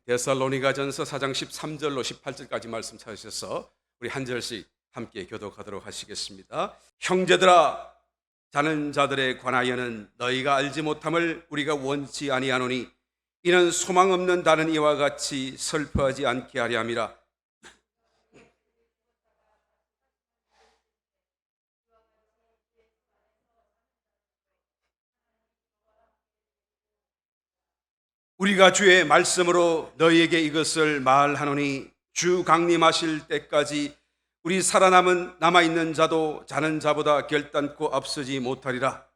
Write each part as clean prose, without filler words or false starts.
데살로니가전서 4장 13절로 18절까지 말씀 찾으셔서 우리 한 절씩 함께 교독하도록 하시겠습니다. 형제들아, 자는 자들에 관하여는 너희가 알지 못함을 우리가 원치 아니하노니 이는 소망 없는 다른 이와 같이 슬퍼하지 않게 하려 함이라. 우리가 주의 말씀으로 너희에게 이것을 말하노니 주 강림하실 때까지 우리 살아남은 남아있는 자도 자는 자보다 결단코 앞서지 못하리라.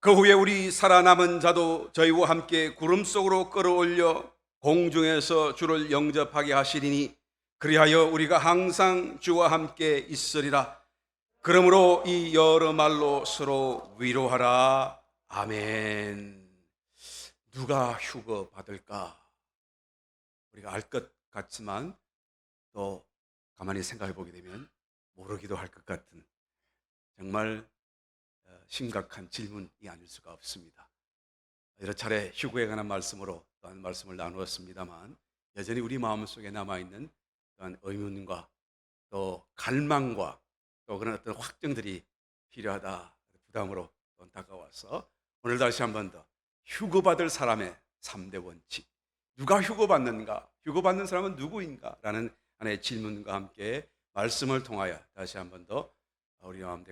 그 후에 우리 살아남은 자도 저희와 함께 구름 속으로 끌어올려 공중에서 주를 영접하게 하시리니 그리하여 우리가 항상 주와 함께 있으리라. 그러므로 이 여러 말로 서로 위로하라. 아멘. 누가 휴거 받을까? 우리가 알 것 같지만 또 가만히 생각해 보게 되면 모르기도 할 것 같은 정말 심각한 질문이 아닐 수가 없습니다. 여러 차례 휴거에 관한 말씀으로 또한 말씀을 나누었습니다만 여전히 우리 마음속에 남아있는 또한 의문과 또 갈망과 또 그런 어떤 확정들이 필요하다 부담으로 다가와서 오늘 다시 한 번 더 휴거받을 사람의 3대 원칙, 누가 휴거받는가, 휴거받는 사람은 누구인가 라는 하나의 질문과 함께 말씀을 통하여 다시 한 번 더 우리 마음에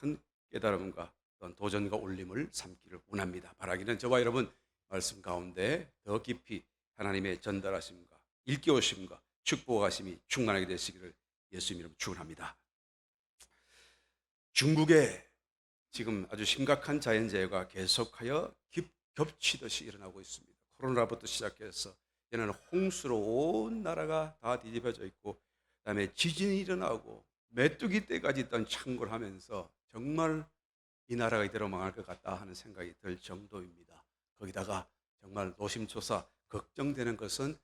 큰 깨달음과 도전과 울림을 삼기를 원합니다. 바라기는 저와 여러분 말씀 가운데 더 깊이 하나님의 전달하심과 일깨우심과 축복하심이 충만하게 되시기를 예수님 이름으로 축원합니다. 중국에 지금 아주 심각한 자연재해가 계속하여 겹치듯이 일어나고 있습니다. 코로나부터 시작해서 이제는 홍수로 온 나라가 다 뒤집어져 있고 그다음에 지진이 일어나고 메뚜기 떼까지 일단 창궐하면서 정말 이 나라가 이대로 망할 것 같다 하는 생각이 들 정도입니다. 거기다가 정말 노심초사 걱정되는 것은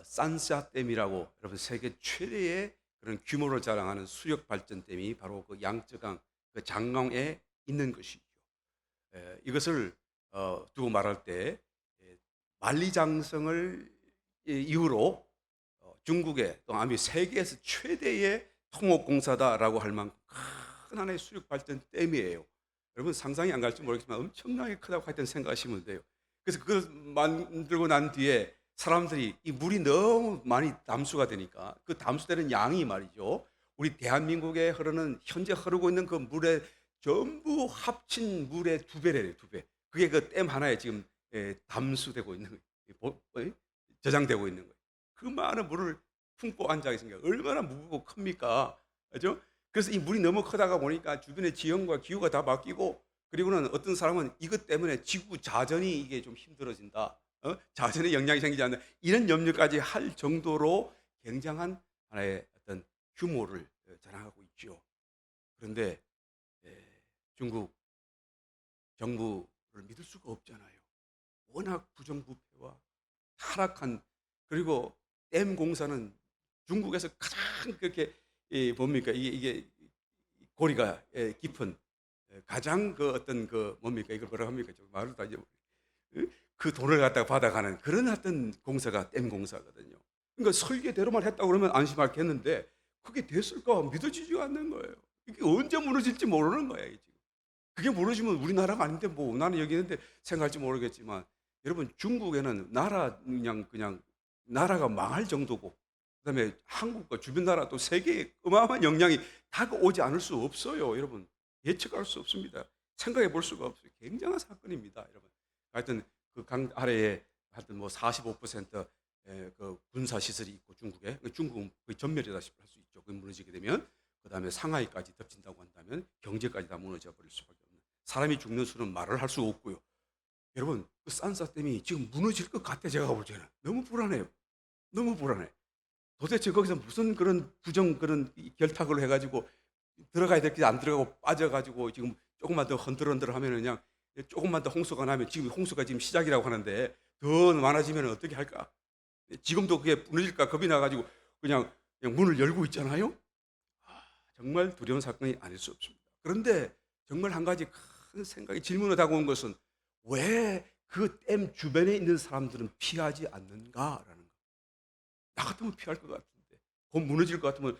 산샤댐이라고 여러분 세계 최대의 그런 규모를 자랑하는 수력 발전댐이 바로 그 양쯔강 그 장강에 있는 것이죠. 이것을 두고 말할 때 만리장성을 이후로 중국의 또 아미 세계에서 최대의 통업공사다라고 할 만큼 큰 하나의 수력 발전 댐이에요. 여러분 상상이 안 갈지 모르겠지만 엄청나게 크다고 하여튼 생각하시면 돼요. 그래서 그걸 만들고 난 뒤에 사람들이 이 물이 너무 많이 담수가 되니까 그 담수되는 양이 말이죠, 우리 대한민국에 흐르는 현재 흐르고 있는 그 물의 전부 합친 물의 2배래요. 2배. 그게 그 댐 하나에 지금 담수되고 있는 거예요. 저장되고 있는 거예요. 그 많은 물을 품고 앉아 있으니까 얼마나 무겁고 큽니까? 그렇죠? 그래서 이 물이 너무 크다가 보니까 주변의 지형과 기후가 다 바뀌고, 그리고는 어떤 사람은 이것 때문에 지구 자전이 이게 좀 힘들어진다, 자전에 영향이 생기지 않는 이런 염려까지 할 정도로 굉장한 하나의 어떤 규모를 자랑하고 있죠. 그런데 중국 정부를 믿을 수가 없잖아요. 워낙 부정부패와 타락한, 그리고 댐 공사는 중국에서 가장 그렇게 뭡니까 이게 고리가 깊은 가장 그 어떤 그 뭡니까 이걸 뭐라 합니까 말을 다 그 돈을 갖다가 받아가는 그런 어떤 공사가 댐 공사거든요. 그러니까 설계대로만 했다고 그러면 안심하겠는데 그게 됐을까 믿어지지가 않는 거예요. 이게 언제 무너질지 모르는 거예요 지금. 그게 무너지면 우리나라가 아닌데 뭐 나는 여기 있는데 생각할지 모르겠지만, 여러분 중국에는 나라 그냥 나라가 망할 정도고, 그다음에 한국과 주변 나라 또 세계에 어마어마한 영향이 다가오지 않을 수 없어요. 여러분 예측할 수 없습니다. 생각해 볼 수가 없어요. 굉장한 사건입니다. 여러분 하여튼 그 강 아래에 하여튼 뭐 45% 그 군사 시설이 있고 중국에, 중국은 거의 전멸이다시피 할 수 있죠. 그 무너지게 되면 그다음에 상하이까지 덮친다고 한다면 경제까지 다 무너져 버릴 수밖에 없는, 사람이 죽는 수는 말을 할 수 없고요. 여러분 그 산사댐이 지금 무너질 것 같아. 제가 볼 때는 너무 불안해요. 너무 불안해. 도대체 거기서 무슨 그런 그런 결탁을 해가지고 들어가야 될 게 안 들어가고 빠져가지고 지금 조금만 더 흔들흔들 하면 그냥 조금만 더 홍수가 나면, 지금 홍수가 지금 시작이라고 하는데 더 많아지면 어떻게 할까? 지금도 그게 무너질까 겁이 나가지고 그냥 문을 열고 있잖아요. 정말 두려운 사건이 아닐 수 없습니다. 그런데 정말 한 가지 큰 생각이 질문으로 다가온 것은 왜 그 댐 주변에 있는 사람들은 피하지 않는가라는 거. 나 같으면 피할 것 같은데, 곧 무너질 것 같으면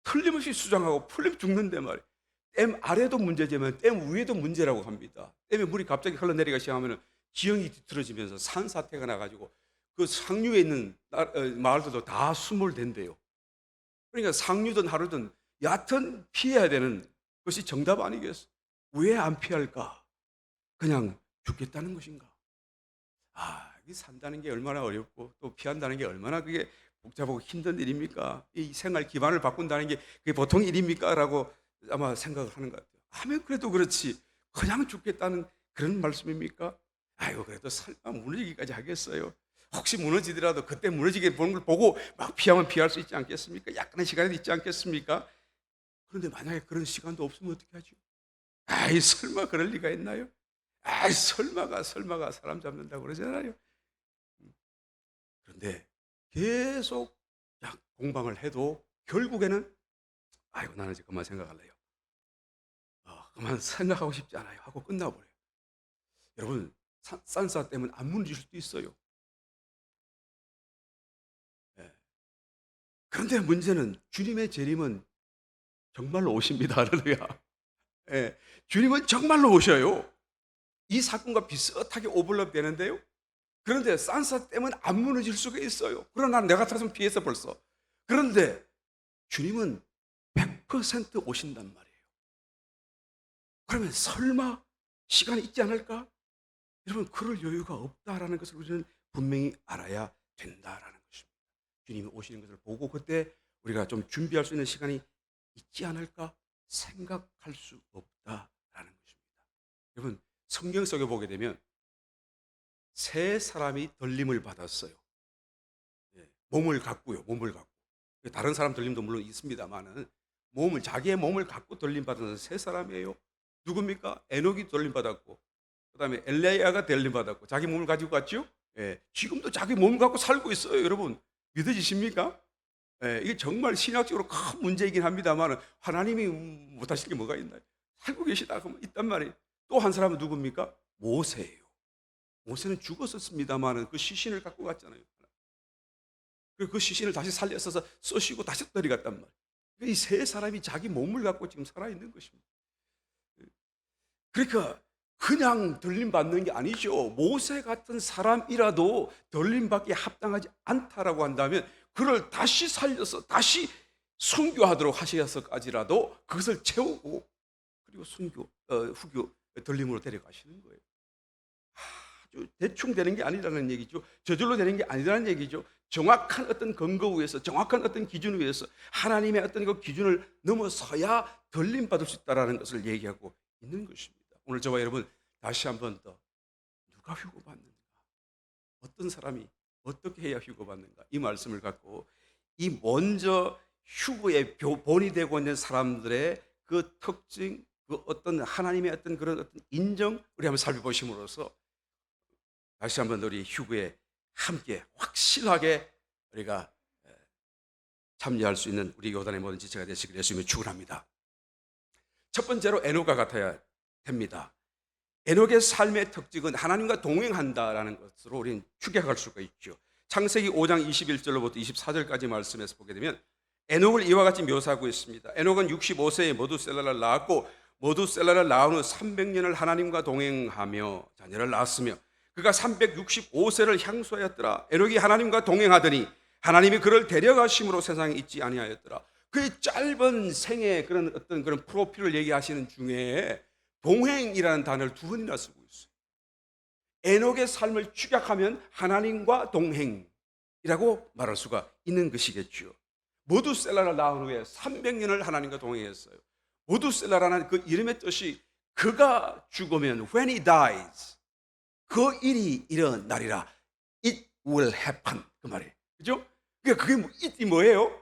틀림없이 수장하고 풀림 죽는데 말이에요. 댐 아래도 문제지만 댐 위에도 문제라고 합니다. 댐에 물이 갑자기 흘러내리기 시작하면 지형이 뒤틀어지면서 산사태가 나가지고 그 상류에 있는 마을들도 다 수몰된대요. 그러니까 상류든 하류든 여하튼 피해야 되는 것이 정답 아니겠어? 왜 안 피할까? 그냥 죽겠다는 것인가? 이 산다는 게 얼마나 어렵고 또 피한다는 게 얼마나 그게 복잡하고 힘든 일입니까? 이 생활 기반을 바꾼다는 게 그게 보통 일입니까? 라고 아마 생각을 하는 것 같아요. 하면 그래도 그렇지. 그냥 죽겠다는 그런 말씀입니까? 아이고, 그래도 설마 무너지기까지 하겠어요? 혹시 무너지더라도 그때 무너지게 보는 걸 보고 막 피하면 피할 수 있지 않겠습니까? 약간의 시간이 있지 않겠습니까? 그런데 만약에 그런 시간도 없으면 어떻게 하죠? 설마 그럴 리가 있나요? 설마가 사람 잡는다고 그러잖아요. 그런데 계속 공방을 해도 결국에는 나는 이제 그만 생각할래요. 그만 생각하고 싶지 않아요 하고 끝나버려요. 여러분, 산사 때문에 안 무너질 수도 있어요. 예. 그런데 문제는 주님의 재림은 정말로 오십니다. 할렐루야. 예. 주님은 정말로 오셔요. 이 사건과 비슷하게 오버랩 되는데요. 그런데 산사 때문에 안 무너질 수가 있어요. 그러나 내가 같았으면 피해서 벌써. 그런데 주님은 100% 오신단 말이에요. 그러면 설마 시간이 있지 않을까? 여러분, 그럴 여유가 없다라는 것을 우리는 분명히 알아야 된다라는 것입니다. 주님이 오시는 것을 보고 그때 우리가 좀 준비할 수 있는 시간이 있지 않을까 생각할 수 없다라는 것입니다. 여러분, 성경 속에 보게 되면 세 사람이 들림을 받았어요. 몸을 갖고요, 몸을 갖고. 다른 사람 들림도 물론 있습니다만은 자기의 몸을 갖고 들림 받은 세 사람이에요. 누굽니까? 에녹이 들림 받았고, 그다음에 엘레야가 들림 받았고, 자기 몸을 가지고 갔죠. 지금도 자기 몸을 갖고 살고 있어요, 여러분. 믿어지십니까? 이게 정말 신학적으로 큰 문제이긴 합니다만 하나님이 못하실 게 뭐가 있나요? 살고 계시다 그러면 있단 말이에요. 또 한 사람은 누굽니까? 모세예요. 모세는 죽었었습니다만 그 시신을 갖고 갔잖아요. 그 시신을 다시 살려서 쏘시고 다시 데려갔단 말이에요. 이 세 사람이 자기 몸을 갖고 지금 살아있는 것입니다. 그러니까 그냥 들림받는 게 아니죠. 모세 같은 사람이라도 들림받기에 합당하지 않다라고 한다면 그를 다시 살려서 다시 순교하도록 하셔서까지라도 그것을 채우고 그리고 후교 들림으로 데려가시는 거예요. 아주 대충 되는 게 아니라는 얘기죠. 저절로 되는 게 아니라는 얘기죠. 정확한 어떤 근거 위에서, 정확한 어떤 기준 위에서 하나님의 어떤 그 기준을 넘어서야 들림받을 수 있다는 것을 얘기하고 있는 것입니다. 오늘 저와 여러분 다시 한 번 더 누가 휴거받는가? 어떤 사람이 어떻게 해야 휴거받는가? 이 말씀을 갖고 이 먼저 휴거의 본이 되고 있는 사람들의 그 특징, 그 어떤 하나님의 어떤 그런 어떤 인정, 우리 한번 살펴보심으로써 다시 한번 우리 휴거에 함께 확실하게 우리가 참여할 수 있는 우리 요단의 모든 지체가 되시기를 예수님을 축원합니다. 첫 번째로 에녹과 같아야 됩니다. 에녹의 삶의 특징은 하나님과 동행한다라는 것으로 우리는 추격할 수가 있죠. 창세기 5장 21절로부터 24절까지 말씀에서 보게 되면 에녹을 이와 같이 묘사하고 있습니다. 에녹은 65세에 머두셀라를 낳았고 머두셀라를 낳은 후 300년을 하나님과 동행하며 자녀를 낳았으며 그가 365세를 향수하였더라. 에녹이 하나님과 동행하더니 하나님이 그를 데려가심으로 세상에 있지 아니하였더라. 그의 짧은 생의 그런 어떤 그런 프로필을 얘기하시는 중에 동행이라는 단어를 두 번이나 쓰고 있어요. 에녹의 삶을 축약하면 하나님과 동행이라고 말할 수가 있는 것이겠죠. 모두셀라를 낳은 후에 300년을 하나님과 동행했어요. 모두셀라라는 그 이름의 뜻이 그가 죽으면 when he dies 그 일이 일어나리라. It will happen. 그 말이에요. 그죠? 그게 it이 뭐예요?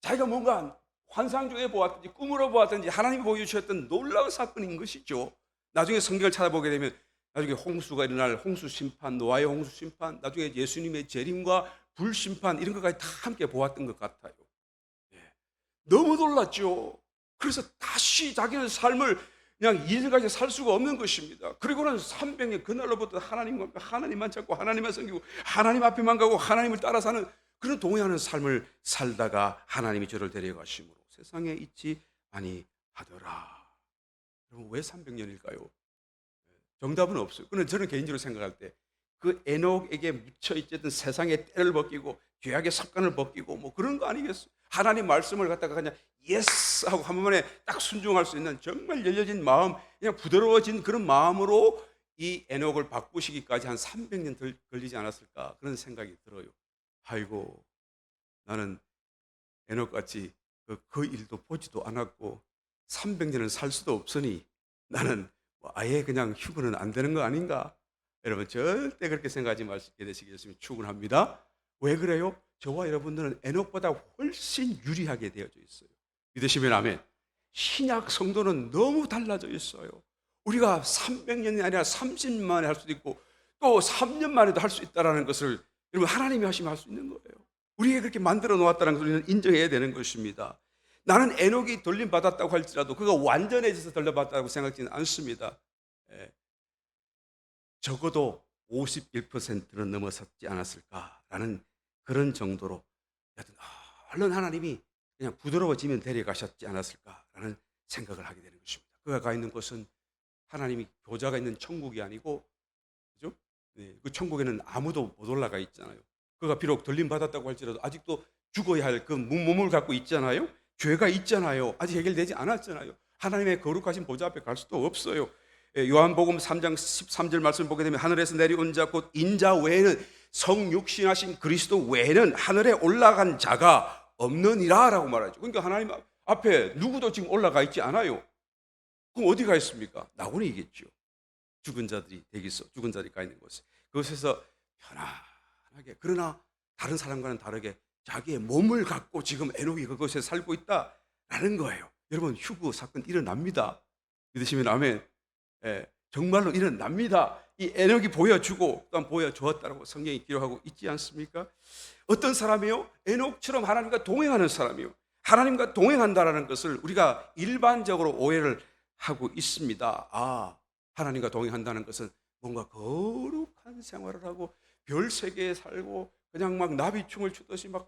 자기가 뭔가 환상 중에 보았든지 꿈으로 보았든지 하나님이 보여주셨던 놀라운 사건인 것이죠. 나중에 성경을 찾아보게 되면 나중에 홍수가 일어날 홍수 심판, 노아의 홍수 심판, 나중에 예수님의 재림과 불심판 이런 것까지 다 함께 보았던 것 같아요. 너무 놀랐죠. 그래서 다시 자기는 삶을 그냥 이제까지 살 수가 없는 것입니다. 그리고는 300년 그날로부터 하나님만 찾고 하나님만 섬기고 하나님 앞에만 가고 하나님을 따라 사는 그런 동행하는 삶을 살다가 하나님이 저를 데려가심으로 세상에 있지 아니하더라. 여러분, 왜 300년일까요? 정답은 없어요. 그는 저는 개인적으로 생각할 때 그 에녹에게 묻혀 있던 세상의 때를 벗기고 죄악의 습관을 벗기고 뭐 그런 거 아니겠어요? 하나님 말씀을 갖다가 그냥 예스 하고 한 번에 딱 순종할 수 있는 정말 열려진 마음, 그냥 부드러워진 그런 마음으로 이 에녹을 바꾸시기까지 한 300년 걸리지 않았을까 그런 생각이 들어요. 아이고, 나는 에녹같이 그 일도 보지도 않았고 300년을 살 수도 없으니 나는 뭐 아예 그냥 휴거는 안 되는 거 아닌가? 여러분, 절대 그렇게 생각하지 마시게 되시겠으면 축원합니다. 왜 그래요? 저와 여러분들은 에녹보다 훨씬 유리하게 되어져 있어요. 믿으시면 아멘. 신약 성도는 너무 달라져 있어요. 우리가 300년이 아니라 30년 만에 할 수도 있고 또 3년 만에도 할 수 있다는 것을 여러분, 하나님이 하시면 할 수 있는 거예요. 우리에게 그렇게 만들어 놓았다는 것을 우리는 인정해야 되는 것입니다. 나는 에녹이 돌림받았다고 할지라도 그가 완전해져서 돌려받았다고 생각지는 않습니다. 적어도 51%는 넘어섰지 않았을까라는 그런 정도로 여튼 얼른 하나님이 그냥 부드러워지면 데려가셨지 않았을까라는 생각을 하게 되는 것입니다. 그가 가 있는 곳은 하나님이 교자가 있는 천국이 아니고, 그죠? 네, 그 천국에는 아무도 못 올라가 있잖아요. 그가 비록 돌림받았다고 할지라도 아직도 죽어야 할 그 몸을 갖고 있잖아요. 죄가 있잖아요. 아직 해결되지 않았잖아요. 하나님의 거룩하신 보좌 앞에 갈 수도 없어요. 요한복음 3장 13절 말씀 보게 되면 하늘에서 내려온 자 곧 인자 외에는 성육신하신 그리스도 외에는 하늘에 올라간 자가 없느니라 라고 말하죠. 그러니까 하나님 앞에 누구도 지금 올라가 있지 않아요. 그럼 어디 가 있습니까? 낙원에 있겠죠. 죽은 자들이 대기소, 죽은 자들이 가 있는 곳에. 그곳에서 편안하게, 그러나 다른 사람과는 다르게 자기의 몸을 갖고 지금 에녹이 그곳에 살고 있다라는 거예요. 여러분, 휴거 사건 일어납니다. 믿으시면 아멘. 정말로 일어납니다. 이 에녹이 보여주고 또한 보여주었다고 성경이 기록하고 있지 않습니까? 어떤 사람이요? 에녹처럼 하나님과 동행하는 사람이요. 하나님과 동행한다라는 것을 우리가 일반적으로 오해를 하고 있습니다. 하나님과 동행한다는 것은 뭔가 거룩한 생활을 하고 별 세계에 살고 그냥 막 나비충을 추듯이 막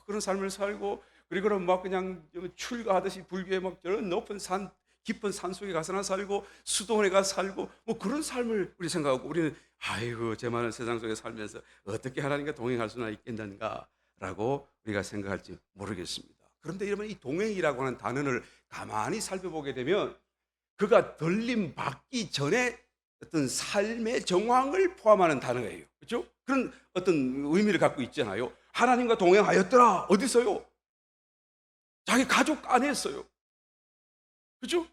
그런 삶을 살고, 그리고는 막 그냥 출가하듯이 불교의 막 저런 높은 산, 깊은 산 속에 가서나 살고 수도원에 가서 살고 뭐 그런 삶을 우리 생각하고, 우리는 아이고 제 많은 세상 속에 살면서 어떻게 하나님과 동행할 수나 있겠는가라고 우리가 생각할지 모르겠습니다. 그런데 여러분, 이 동행이라고 하는 단어를 가만히 살펴보게 되면 그가 들림 받기 전에 어떤 삶의 정황을 포함하는 단어예요. 그렇죠? 그런 어떤 의미를 갖고 있잖아요. 하나님과 동행하였더라. 어디서요? 자기 가족 안에서요. 그렇죠?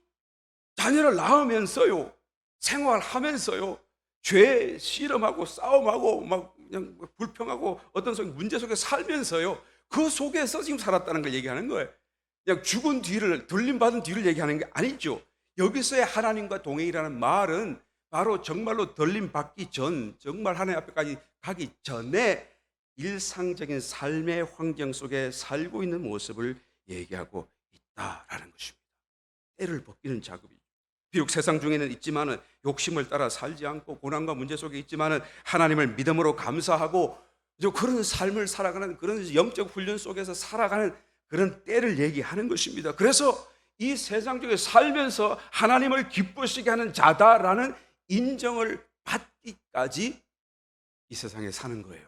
자녀를 낳으면서요. 생활하면서요. 죄 실험하고 싸움하고 막 그냥 불평하고 어떤 문제 속에 살면서요. 그 속에서 지금 살았다는 걸 얘기하는 거예요. 그냥 죽은 뒤를, 들림받은 뒤를 얘기하는 게 아니죠. 여기서의 하나님과 동행이라는 말은 바로 정말로 들림받기 전, 정말 하나님 앞에까지 가기 전에 일상적인 삶의 환경 속에 살고 있는 모습을 얘기하고 있다라는 것입니다. 때를 벗기는 작업이죠. 비록 세상 중에는 있지만은 욕심을 따라 살지 않고 고난과 문제 속에 있지만은 하나님을 믿음으로 감사하고 그런 삶을 살아가는, 그런 영적 훈련 속에서 살아가는 그런 때를 얘기하는 것입니다. 그래서 이 세상 중에 살면서 하나님을 기쁘시게 하는 자다라는 인정을 받기까지 이 세상에 사는 거예요.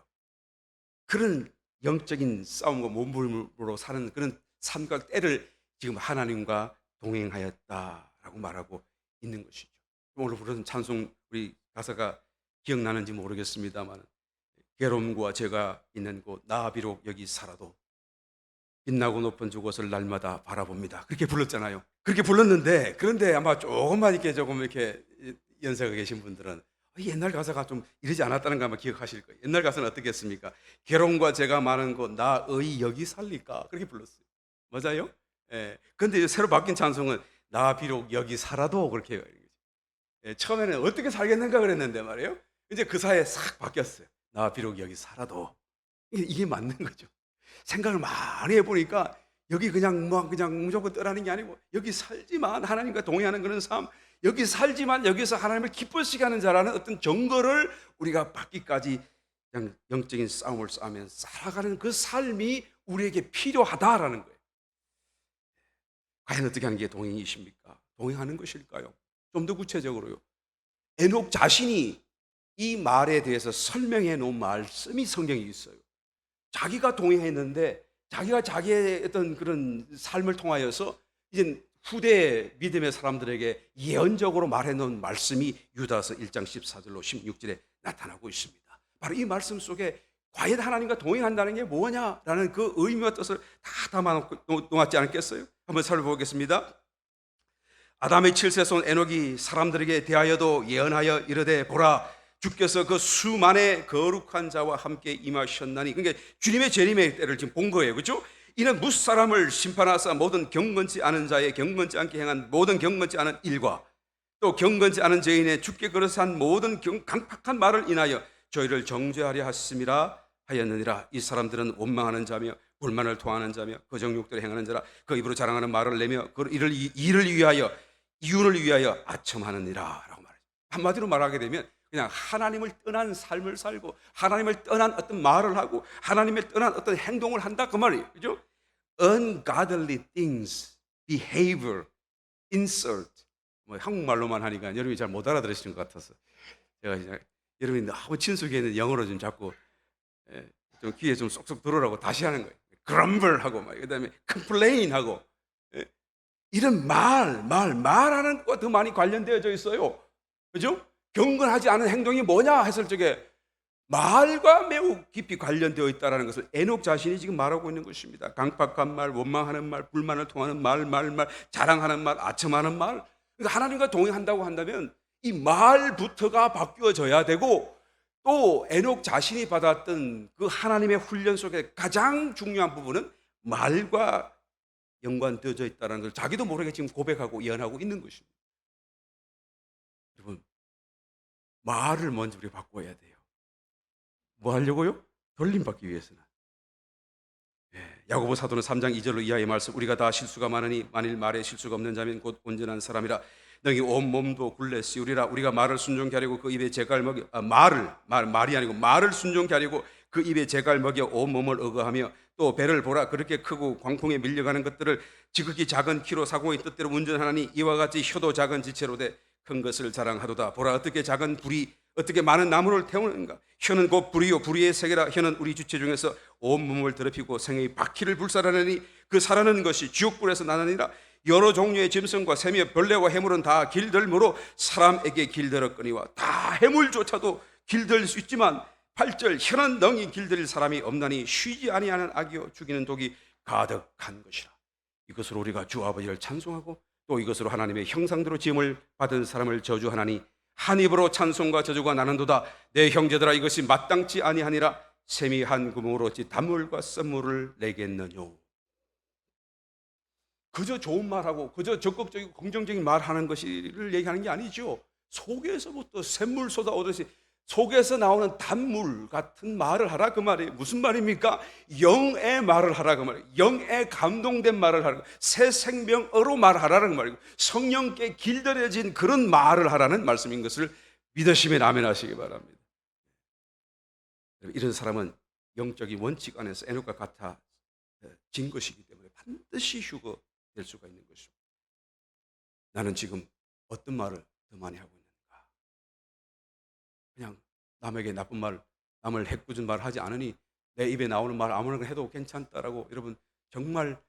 그런 영적인 싸움과 몸부림으로 사는 그런 삶과 때를 지금 하나님과 동행하였다라고 말하고 있는 것이죠. 오늘 부르는 찬송 우리 가사가 기억나는지 모르겠습니다만, 괴로움과 죄가 있는 곳 나 비록 여기 살아도 빛나고 높은 저곳을 날마다 바라봅니다. 그렇게 불렀잖아요. 그렇게 불렀는데, 그런데 아마 조금 이렇게 연세가 계신 분들은 옛날 가사가 좀 이러지 않았다는 거 아마 기억하실 거예요. 옛날 가사는 어떻게 했습니까? 괴로움과 죄가 많은 곳 나의 여기 살리까, 그렇게 불렀어요. 맞아요? 예. 근데 새로 바뀐 찬송은 나 비록 여기 살아도, 그렇게 해요. 예, 처음에는 어떻게 살겠는가 그랬는데 말이에요. 이제 그 사이에 싹 바뀌었어요. 나 비록 여기 살아도. 이게 맞는 거죠. 생각을 많이 해보니까 여기 그냥 뭐 그냥 무조건 떠나는 게 아니고 여기 살지만 하나님과 동행하는 그런 삶, 여기 살지만 여기서 하나님을 기쁘시게 하는 자라는 어떤 증거를 우리가 받기까지 그냥 영적인 싸움을 싸우면서 살아가는 그 삶이 우리에게 필요하다라는 거예요. 과연 어떻게 하는 게 동행이십니까? 동행하는 것일까요? 좀 더 구체적으로요. 에녹 자신이 이 말에 대해서 설명해 놓은 말씀이 성경에 있어요. 자기가 동행했는데 자기가 자기의 어떤 그런 삶을 통하여서 이제 후대 믿음의 사람들에게 예언적으로 말해 놓은 말씀이 유다서 1장 14절로 16절에 나타나고 있습니다. 바로 이 말씀 속에 과연 하나님과 동행한다는 게 뭐냐라는 그 의미와 뜻을 다 담아 놓았지 않겠어요? 한번 살펴보겠습니다. 아담의 7세손 에녹이 사람들에게 대하여도 예언하여 이르되 보라 주께서 그 수만의 거룩한 자와 함께 임하셨나니, 그러니까 주님의 재림의 때를 지금 본 거예요. 그렇죠? 이는 무사람을 심판하사 모든 경건치 않은 자의 경건치 않게 행한 모든 경건치 않은 일과 또 경건치 않은 죄인의 주께 그릇한 모든 강팍한 말을 인하여 저희를 정죄하려 하심이라 하였느니라. 이 사람들은 원망하는 자며 불만을 토하는 자며 그 정욕대로 행하는 자라. 그 입으로 자랑하는 말을 내며 그 이를 위하여 이윤을 위하여 아첨하느니라 라고 말해요. 한마디로 말하게 되면 그냥 하나님을 떠난 삶을 살고 하나님을 떠난 어떤 말을 하고 하나님을 떠난 어떤 행동을 한다 그 말이에요. 그죠? Ungodly things, behavior, insult. 뭐 한국말로만 하니까 여러분이 잘 못 알아들으시는 것 같아서 제가 이제 여러분이 너무 친숙해 있는 영어로 좀 자꾸 좀 귀에 좀 쏙쏙 들어오라고 다시 하는 거예요. grumble 하고 막 그다음에 complain 하고 이런 말하는 것과 더 많이 관련되어져 있어요. 그죠? 경건하지 않은 행동이 뭐냐 했을 적에 말과 매우 깊이 관련되어 있다는 것을 에녹 자신이 지금 말하고 있는 것입니다. 강팍한 말, 원망하는 말, 불만을 통하는 말, 자랑하는 말, 아첨하는 말. 그러니까 하나님과 동행한다고 한다면 이 말부터가 바뀌어져야 되고, 또 에녹 자신이 받았던 그 하나님의 훈련 속에 가장 중요한 부분은 말과 연관되어져 있다는 걸 자기도 모르게 지금 고백하고 예언하고 있는 것입니다. 여러분, 말을 먼저 우리 바꿔야 돼요. 뭐 하려고요? 돌림받기 위해서는. 야고보 사도는 3장 2절로 이하의 말씀, 우리가 다 실수가 많으니 만일 말에 실수가 없는 자면 곧 온전한 사람이라. 너희 온 몸도 굴레 씌우리라. 우리가 말을 순종케 하려고 그 입에 재갈 먹여 말이 아니고 말을 순종케 하려고 그 입에 재갈 먹여 온 몸을 억어하며 또 배를 보라. 그렇게 크고 광풍에 밀려가는 것들을 지극히 작은 키로 사공의 뜻대로 운전하니 이와 같이 혀도 작은 지체로 돼 큰 것을 자랑하도다. 보라 어떻게 작은 불이 어떻게 많은 나무를 태우는가. 혀는 곧 불이요 불의의 세계라. 혀는 우리 주체 중에서 온 몸을 더럽히고 생의 바퀴를 불살하느니 그 살아나는 것이 지옥불에서 나느니라. 여러 종류의 짐승과 새며 벌레와 해물은 다 길들므로 사람에게 길들었거니와. 다 해물조차도 길들 수 있지만 8절 혀는 능히 길들일 사람이 없나니 쉬지 아니하는 악이요 죽이는 독이 가득한 것이라. 이것으로 우리가 주 아버지를 찬송하고 또 이것으로 하나님의 형상대로 지음을 받은 사람을 저주하나니 한 입으로 찬송과 저주가 나는도다. 내 형제들아 이것이 마땅치 아니하니라. 샘이 한 구멍으로 어찌 단물과 썬물을 내겠느뇨. 그저 좋은 말하고 그저 적극적이고 긍정적인 말하는 것을 얘기하는 게 아니죠. 속에서부터 샘물 쏟아오듯이 속에서 나오는 단물 같은 말을 하라 그 말이에요. 무슨 말입니까? 영의 말을 하라 그 말이에요. 영의 감동된 말을 하라. 새 생명어로 말하라는 말이고 성령께 길들여진 그런 말을 하라는 말씀인 것을 믿으시면 아멘 하시기 바랍니다. 이런 사람은 영적인 원칙 안에서 에녹과 같아진 것이기 때문에 반드시 휴거될 수가 있는 것이죠. 나는 지금 어떤 말을 더 많이 하고 있는가? 그냥 남에게 나쁜 말, 남을 해꾸준 말 하지 않으니 내 입에 나오는 말 아무나 해도 괜찮다라고 여러분 정말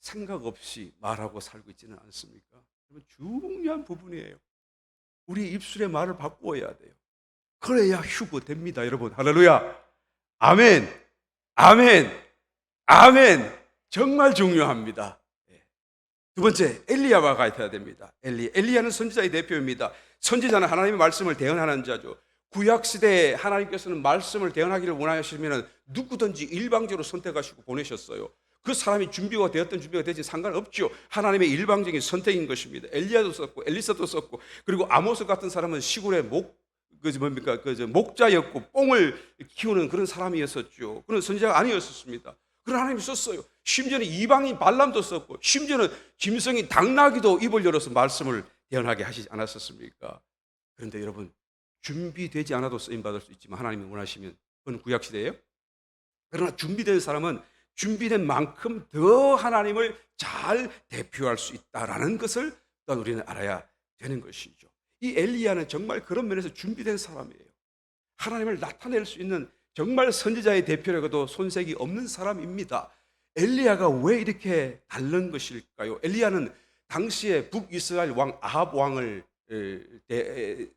생각 없이 말하고 살고 있지는 않습니까? 여러분 중요한 부분이에요. 우리 입술의 말을 바꾸어야 돼요. 그래야 휴거됩니다, 여러분. 할렐루야. 아멘. 아멘. 아멘. 정말 중요합니다. 두 번째, 엘리야와 같아야 됩니다. 엘리야는 선지자의 대표입니다. 선지자는 하나님의 말씀을 대언하는 자죠. 구약시대에 하나님께서는 말씀을 대언하기를 원하시면 누구든지 일방적으로 선택하시고 보내셨어요. 그 사람이 준비가 되었든 준비가 되지 상관없죠. 하나님의 일방적인 선택인 것입니다. 엘리야도 썼고 엘리사도 썼고, 그리고 아모스 같은 사람은 시골의 목자였고 뽕을 키우는 그런 사람이었었죠. 그런 선지자가 아니었습니다. 그런 하나님이 썼어요. 심지어는 이방인 발람도 썼고, 심지어는 짐승인 당나귀도 입을 열어서 말씀을 대언하게 하시지 않았었습니까? 그런데 여러분, 준비되지 않아도 쓰임받을 수 있지만 하나님이 원하시면, 그건 구약시대예요. 그러나 준비된 사람은 준비된 만큼 더 하나님을 잘 대표할 수 있다라는 것을 또한 우리는 알아야 되는 것이죠. 이 엘리야는 정말 그런 면에서 준비된 사람이에요. 하나님을 나타낼 수 있는 정말 선지자의 대표라고도 손색이 없는 사람입니다. 엘리야가 왜 이렇게 다른 것일까요? 엘리야는 당시에 북이스라엘 왕 아합 왕을 이렇게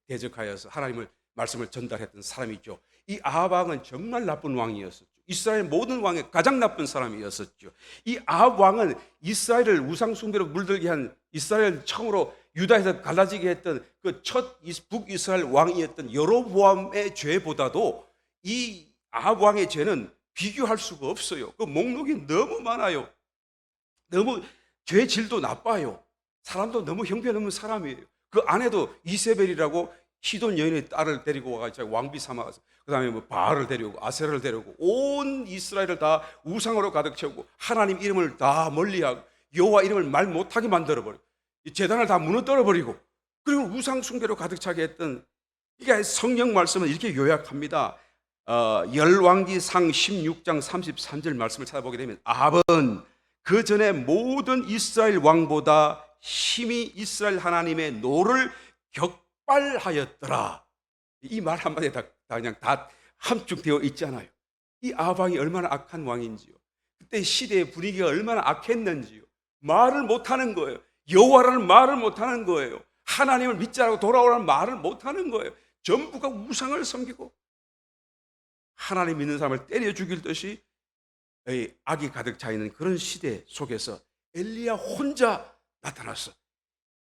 대적하여서 하나님을 말씀을 전달했던 사람이죠. 이 아합 왕은 정말 나쁜 왕이었었죠. 이스라엘 모든 왕의 가장 나쁜 사람이었었죠. 이 아합 왕은 이스라엘을 우상 숭배로 물들게 한, 이스라엘 처음으로 유다에서 갈라지게 했던 그 첫 북이스라엘 왕이었던 여로보암의 죄보다도 이 아합 왕의 죄는 비교할 수가 없어요. 그 목록이 너무 많아요. 너무 죄 질도 나빠요. 사람도 너무 형편없는 사람이에요. 그 아내도 이세벨이라고 시돈 여인의 딸을 데리고 와가지고 왕비 삼아서, 그 다음에 뭐 바알을 데려오고 아세라를 데려오고 온 이스라엘을 다 우상으로 가득 채우고 하나님 이름을 다 멀리하고 여호와 이름을 말 못하게 만들어버리고 제단을 다 무너뜨려버리고, 그리고 우상 숭배로 가득 차게 했던, 이게 성경 말씀은 이렇게 요약합니다. 열왕기상 16장 33절 말씀을 찾아보게 되면, 아합은 그 전에 모든 이스라엘 왕보다 심히 이스라엘 하나님의 노를 격발하였더라. 이 말 한마디에 다 그냥 다 함축되어 있잖아요. 이 아합 왕이 얼마나 악한 왕인지요, 그때 시대의 분위기가 얼마나 악했는지요. 말을 못하는 거예요. 여호와라는 말을 못하는 거예요. 하나님을 믿자라고 돌아오라는 말을 못하는 거예요. 전부가 우상을 섬기고 하나님 믿는 사람을 때려 죽일 듯이 악이 가득 차 있는 그런 시대 속에서 엘리야 혼자 나타났어.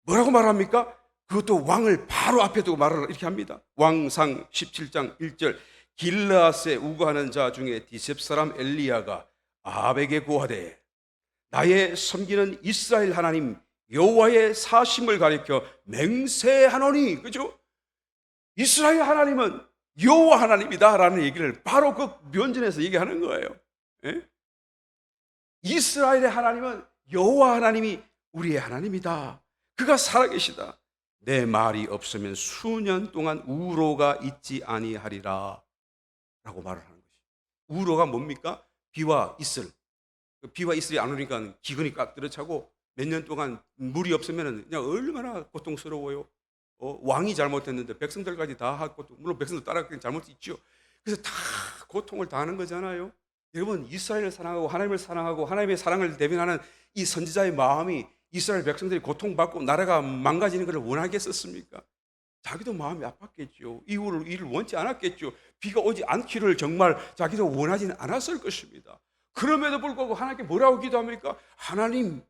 뭐라고 말합니까? 그것도 왕을 바로 앞에 두고 말을 이렇게 합니다. 왕상 17장 1절, 길르앗에 우거하는 자 중에 디셉 사람 엘리야가 아합에게 고하되, 나의 섬기는 이스라엘 하나님 여호와의 사심을 가리켜 맹세하노니. 그죠? 이스라엘 하나님은 여호와 하나님이다라는 얘기를 바로 그 면전에서 얘기하는 거예요. 예? 이스라엘의 하나님은 여호와 하나님이 우리의 하나님이다. 그가 살아계시다. 내 말이 없으면 수년 동안 우로가 있지 아니하리라 라고 말을 하는 것이죠. 우로가 뭡니까? 비와 이슬. 비와 이슬이 안 오니까 기근이 꽉 들어차고 몇 년 동안 물이 없으면 그냥 얼마나 고통스러워요. 왕이 잘못했는데 백성들까지 다 하고, 물론 백성들 따라가기 잘못이 있죠. 그래서 다 고통을 당하는 거잖아요. 여러분, 이스라엘을 사랑하고 하나님을 사랑하고 하나님의 사랑을 대변하는 이 선지자의 마음이 이스라엘 백성들이 고통받고 나라가 망가지는 것을 원하겠었습니까? 자기도 마음이 아팠겠죠. 이를 원치 않았겠죠. 비가 오지 않기를 정말 자기도 원하지는 않았을 것입니다. 그럼에도 불구하고 하나님께 뭐라고 기도합니까? 하나님,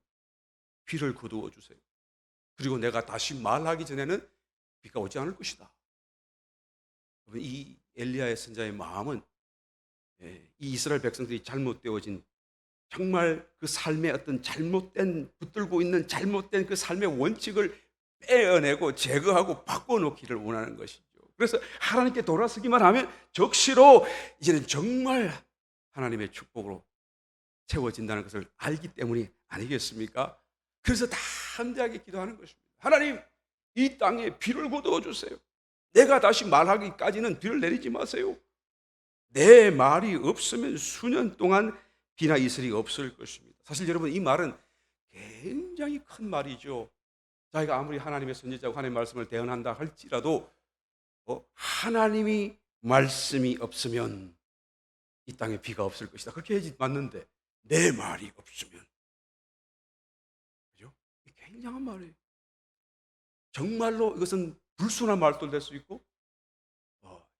비를 거두어 주세요. 그리고 내가 다시 말하기 전에는 비가 오지 않을 것이다. 이 엘리야의 선자의 마음은 이 이스라엘 백성들이 잘못되어진, 정말 그 삶의 어떤 잘못된, 붙들고 있는 잘못된 그 삶의 원칙을 빼어내고 제거하고 바꿔놓기를 원하는 것이죠. 그래서 하나님께 돌아서기만 하면 적시로 이제는 정말 하나님의 축복으로 채워진다는 것을 알기 때문이 아니겠습니까? 그래서 다 담대하게 기도하는 것입니다. 하나님, 이 땅에 비를 거두어 주세요. 내가 다시 말하기까지는 비를 내리지 마세요. 내 말이 없으면 수년 동안 비나 이슬이 없을 것입니다. 사실 여러분, 이 말은 굉장히 큰 말이죠. 자기가 아무리 하나님의 선지자고 하나님의 말씀을 대언한다 할지라도 하나님이 말씀이 없으면 이 땅에 비가 없을 것이다, 그렇게 해야지 맞는데, 내 말이 없으면, 그죠? 굉장한 말이에요. 정말로 이것은 불순한 말도 될 수 있고,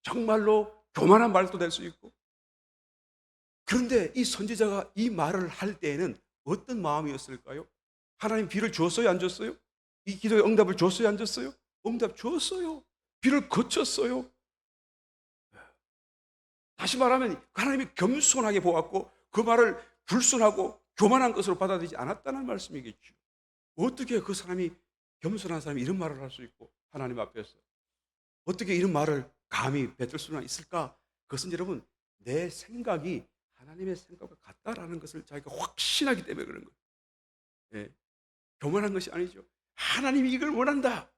정말로 교만한 말도 될 수 있고. 그런데 이 선지자가 이 말을 할 때에는 어떤 마음이었을까요? 하나님 비를 줬어요, 안 줬어요? 이 기도의 응답을 줬어요, 안 줬어요? 응답 줬어요. 비를 거쳤어요. 다시 말하면 하나님이 겸손하게 보았고 그 말을 불순하고 교만한 것으로 받아들이지 않았다는 말씀이겠죠. 어떻게 그 사람이, 겸손한 사람이 이런 말을 할 수 있고 하나님 앞에서 어떻게 이런 말을 감히 뱉을 수는 있을까? 그것은 여러분, 내 생각이 하나님의 생각과 같다라는 것을 자기가 확신하기 때문에 그런 거예요. 예, 교만한 것이 아니죠. 하나님이 이걸 원한다.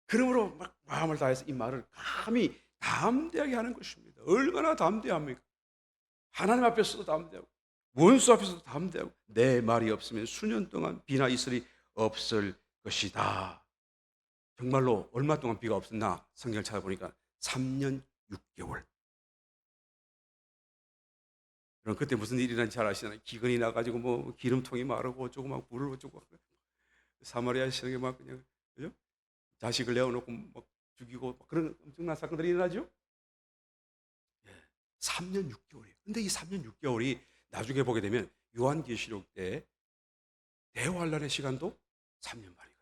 그러므로 막 마음을 다해서 이 말을 감히 담대하게 하는 것입니다. 얼마나 담대합니까? 하나님 앞에서도 담대하고 원수 앞에서도 담대하고 내 말이 없으면 수년 동안 비나 이슬이 없을 것이다. 정말로 얼마 동안 비가 없었나 성경을 찾아보니까 3년 6개월. 그럼 그때 무슨 일이 일어난지 잘 아시잖아요. 기근이 나가지고 뭐 기름통이 마르고 어쩌고 막 물을 어쩌고 사마리아 시장에 막 그냥 그죠? 자식을 내어놓고 막 죽이고 막 그런 엄청난 사건들이 일어나죠. 3년 6개월이에요. 근데 이 3년 6개월이 나중에 보게 되면 요한계시록 때 대환란의 시간도 3년 만이거든요.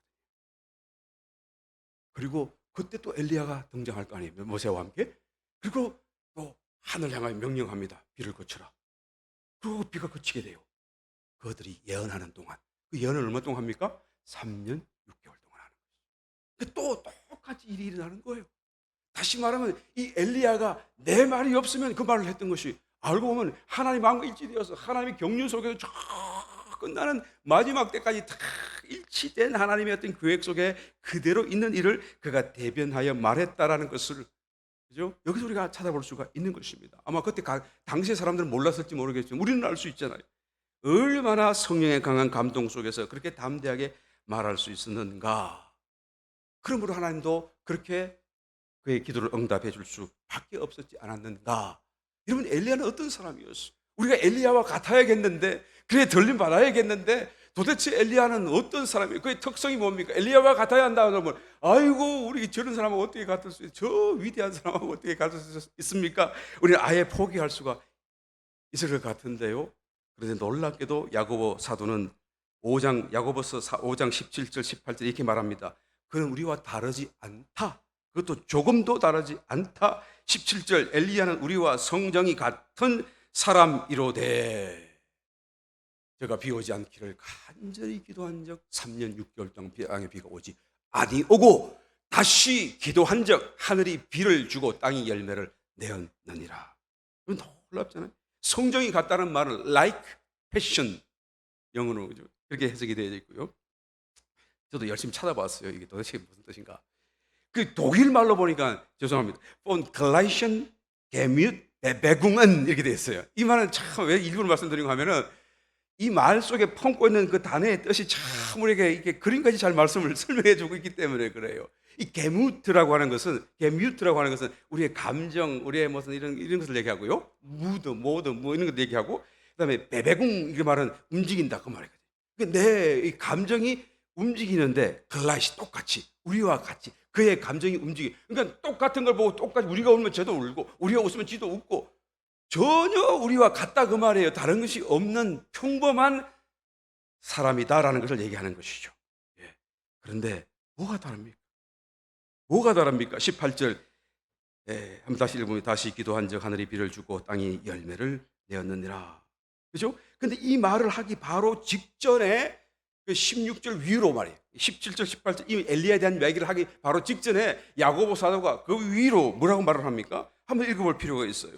그리고 그때 또 엘리야가 등장할 거 아니에요. 모세와 함께. 그리고 또 하늘 향하여 명령합니다. 비를 그쳐라. 그리고 비가 그치게 돼요. 그들이 예언하는 동안. 그 예언을 얼마 동안 합니까? 3년 6개월 동안 하는 거예요. 근데 또 똑같이 일이 일어나는 거예요. 다시 말하면 이 엘리야가 내 말이 없으면 그 말을 했던 것이 알고 보면 하나님 마음과 일치되어서 하나님의 경륜 속에서 쭉 끝나는 마지막 때까지 다 일치된 하나님의 어떤 계획 속에 그대로 있는 일을 그가 대변하여 말했다라는 것을 그죠? 여기서 우리가 찾아볼 수가 있는 것입니다. 아마 그때 당시의 사람들은 몰랐을지 모르겠지만 우리는 알 수 있잖아요. 얼마나 성령의 강한 감동 속에서 그렇게 담대하게 말할 수 있었는가. 그러므로 하나님도 그렇게 그의 기도를 응답해 줄 수밖에 없었지 않았는가. 여러분 엘리야는 어떤 사람이었어? 우리가 엘리야와 같아야겠는데 그의 들림 받아야겠는데 도대체 엘리야는 어떤 사람이에요? 그의 특성이 뭡니까? 엘리야와 같아야 한다 그러면 아이고 우리 저런 사람하고 어떻게 같을 수 있어요? 저 위대한 사람하고 어떻게 같을 수 있습니까? 우리는 아예 포기할 수가 있을 것 같은데요. 그런데 놀랍게도 야고보 사도는 야고보서 5장 17절 18절 이렇게 말합니다. 그는 우리와 다르지 않다. 그것도 조금도 다르지 않다. 17절 엘리야는 우리와 성정이 같은 사람이로되 제가 비 오지 않기를 간절히 기도한 적 3년 6개월 동안 땅에 비가 오지 아니오고 다시 기도한 적 하늘이 비를 주고 땅이 열매를 내었느니라. 놀랍잖아요. 성정이 같다는 말은 like, passion 영어로 그렇게 해석이 되어 있고요. 저도 열심히 찾아봤어요. 이게 도대체 무슨 뜻인가. 그 독일 말로 보니까 죄송합니다. 본 글라이션 게뮤트 베궁은 이렇게 되어 있어요. 이 말은 참 왜 일부러 말씀드리고 하면은 이 말 속에 품고 있는 그 단어의 뜻이 참 우리에게 이렇게 그림까지 잘 말씀을 설명해 주고 있기 때문에 그래요. 이 게뮤트라고 하는 것은 우리의 감정, 우리의 무슨 이런 것을 얘기하고요. 모드 뭐 이런 것 얘기하고 그다음에 베베궁 이게 말은 움직인다 그 말이거든요. 내 이 감정이 움직이는데 글라이시 똑같이 우리와 같이 그의 감정이 움직이. 그러니까 똑같은 걸 보고 똑같이 우리가 울면 쟤도 울고 우리가 웃으면 지도 웃고 전혀 우리와 같다 그 말이에요. 다른 것이 없는 평범한 사람이다라는 것을 얘기하는 것이죠. 예. 그런데 뭐가 다릅니까? 18절 한번 다시 읽으면 다시 기도한 적 하늘이 비를 주고 땅이 열매를 내었느니라. 그죠? 근데 이 말을 하기 바로 직전에 그 16절 위로 말이에요. 17절, 18절 이 엘리야에 대한 이야기를 하기 바로 직전에 야고보 사도가 그 위로 뭐라고 말을 합니까? 한번 읽어볼 필요가 있어요.